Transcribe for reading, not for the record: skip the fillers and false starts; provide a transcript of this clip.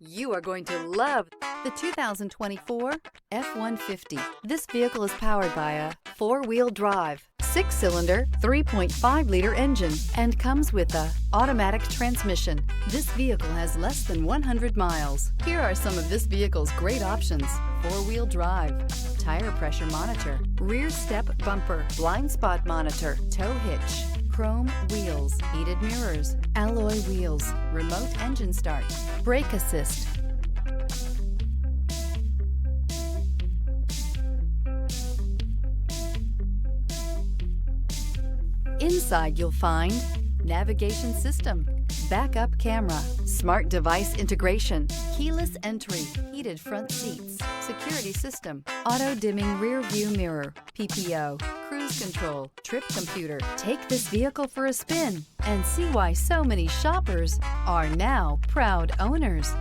You are going to love the 2024 F-150. This vehicle is powered by a four-wheel drive, six-cylinder, 3.5-liter engine, and comes with a automatic transmission. This vehicle has less than 100 miles. Here are some of this vehicle's great options: four-wheel drive, tire pressure monitor, rear step bumper, blind spot monitor, tow hitch, chrome wheels, heated mirrors, alloy wheels, remote engine start, brake assist. Inside you'll find navigation system, backup camera, smart device integration, keyless entry, heated front seats, security system, auto dimming rear view mirror, PPO, cruise control, trip computer. Take this vehicle for a spin and see why so many shoppers are now proud owners.